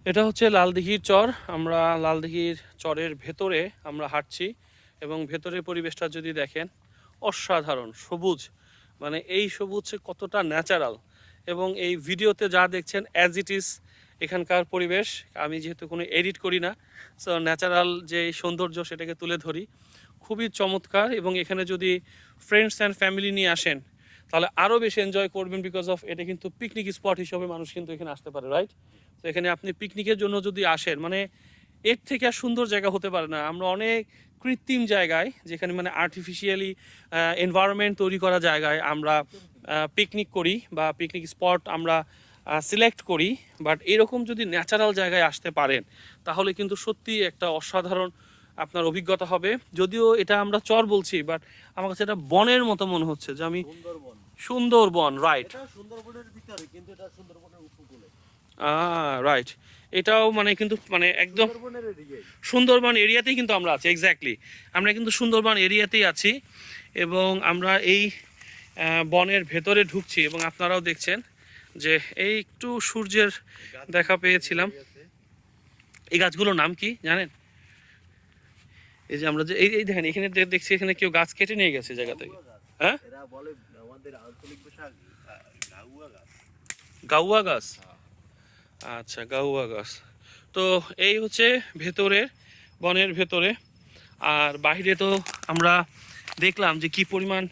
এটা হচ্ছে লালদিঘির চর। আমরা লালদিঘির চরের ভেতরে আমরা হাঁটছি এবং ভেতরের পরিবেশটা যদি দেখেন অসাধারণ সবুজ, মানে এই সবুজ কতটা ন্যাচারাল। এবং এই ভিডিওতে যা দেখছেন অ্যাজ ইট ইজ এখানকার পরিবেশ। আমি যেহেতু কোনো এডিট করি না, সো ন্যাচারাল যে সৌন্দর্য সেটাকে তুলে ধরি। খুবই চমৎকার। এবং এখানে যদি ফ্রেন্ডস অ্যান্ড ফ্যামিলি নিয়ে আসেন তাহলে আরও বেশি এনজয় করবেন, বিকজ অফ এটা কিন্তু পিকনিক স্পট হিসেবে মানুষ কিন্তু এখানে আসতে পারে, রাইট? তো এখানে আপনি পিকনিকের জন্য যদি আসেন, মানে এর থেকে আর সুন্দর জায়গা হতে পারে না। আমরা অনেক কৃত্রিম জায়গায়, যেখানে মানে আর্টিফিশিয়ালি এনভায়রনমেন্ট তৈরি করা জায়গায় আমরা পিকনিক করি বা পিকনিক স্পট আমরা সিলেক্ট করি। বাট এরকম যদি ন্যাচারাল জায়গায় আসতে পারেন তাহলে কিন্তু সত্যি একটা অসাধারণ আপনার অভিজ্ঞতা হবে। যদিও এটা আমরা চর বলছি, বাট আমার কাছে এটা বনের মতো মনে হচ্ছে, যে আমি সুন্দরবন, রাইট? সুন্দরবনের ভিতরে, কিন্তু এটা সুন্দরবনের উপকূলে। রাইট। এটাও মানে কিন্তু মানে একদম সুন্দরবনের এদিকে। সুন্দরবন এরিয়াতেই কিন্তু আমরা আছি, এক্স্যাক্টলি আমরা কিন্তু সুন্দরবন এরিয়াতেই আছি। এবং আমরা এই বনের ভেতরে ঢুকছি এবং আপনারাও দেখছেন যে এই একটু সূর্যের দেখা পেয়েছিলাম। এই গাছগুলোর নাম কি জানেন? এই যে আমরা যে এই দেখেন এখানে দেখছি, এখানে কেউ গাছ কেটে নিয়ে গেছে জায়গা থেকে। হ্যাঁ, এরা বলে আমাদের আঞ্চলিক ভাষা গাউয়া গাছ। গাউয়া গাছ। আচ্ছা, গাউয়া গাছ। তো এই হচ্ছে ভেতরের বনের ভেতরে। আর বাইরে তো আমরা দেখলাম যে কি পরিমাণ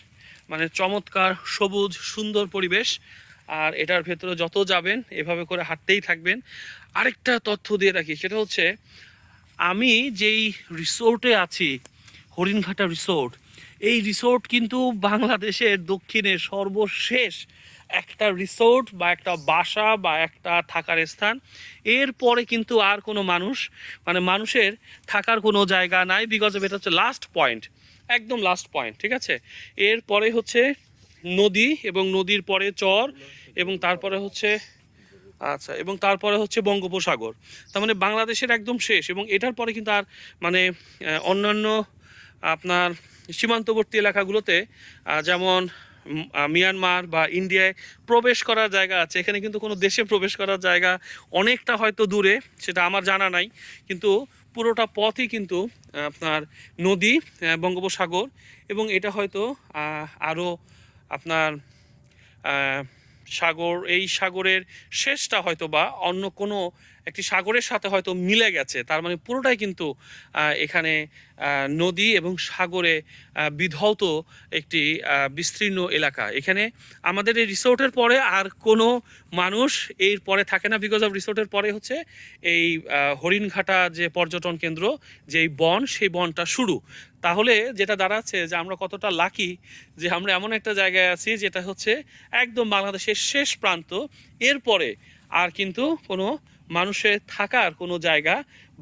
মানে চমৎকার সবুজ সুন্দর পরিবেশ। আর এটার ভেতরে যত যাবেন এভাবে করে হাঁটতেই থাকবেন। আরেকটা তথ্য দিয়ে রাখি, সেটা হচ্ছে আমি যেই রিসোর্টে আছি, হরিণঘাটা রিসোর্ট, এই রিসোর্ট কিন্তু বাংলাদেশের দক্ষিণে সর্বশেষ একটা রিসোর্ট বা একটা বাসা বা একটা থাকার স্থান। এরপরে কিন্তু আর কোনো মানুষ মানে মানুষের থাকার কোনো জায়গা নাই, বিকজ অফ এটা হচ্ছে লাস্ট পয়েন্ট, একদম লাস্ট পয়েন্ট, ঠিক আছে? এরপরে হচ্ছে নদী, এবং নদীর পরে চর, এবং তারপরে হচ্ছে আচ্ছা, এবং তারপরে হচ্ছে বঙ্গোপসাগর। তার মানে বাংলাদেশের একদম শেষ। এবং এটার পরে কিন্তু আর মানে অন্যান্য আপনার সীমান্তবর্তী এলাকাগুলোতে যেমন মিয়ানমার বা ইন্ডিয়ায় প্রবেশ করার জায়গা আছে, এখানে কিন্তু কোনো দেশে প্রবেশ করার জায়গা অনেকটা হয়তো দূরে, সেটা আমার জানা নাই। কিন্তু পুরোটা পথই কিন্তু আপনার নদী, বঙ্গোপসাগর। এবং এটা হয়তো আরও আপনার সাগর, এই সাগরের শেষটা হয়তো বা অন্য কোনো একটি সাগরের সাথে হয়তো মিলে গেছে। তার মানে পুরোটাই কিন্তু এখানে নদী এবং সাগরে বিধৌত একটি বিস্তীর্ণ এলাকা। এখানে আমাদের এই রিসোর্টের পরে আর কোনো মানুষ এর পরে থাকে না, বিকজ অফ রিসোর্টের পরে হচ্ছে এই হরিণঘাটা যে পর্যটন কেন্দ্র, যেই বন, সেই বনটা শুরু। তাহলে যেটা দাঁড়াচ্ছে যে আমরা কতটা লাকি যে আমরা এমন একটা জায়গায় আছি যেটা হচ্ছে একদম বাংলাদেশের শেষ প্রান্ত। এরপরে আর কিন্তু কোনো মানুষের থাকার কোনো জায়গা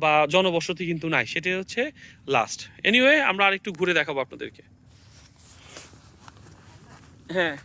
বা জনবসতি কিন্তু নাই, সেটাই হচ্ছে লাস্ট। এনিওয়ে, আমরা আর একটু ঘুরে দেখাবো আপনাদেরকে। হ্যাঁ।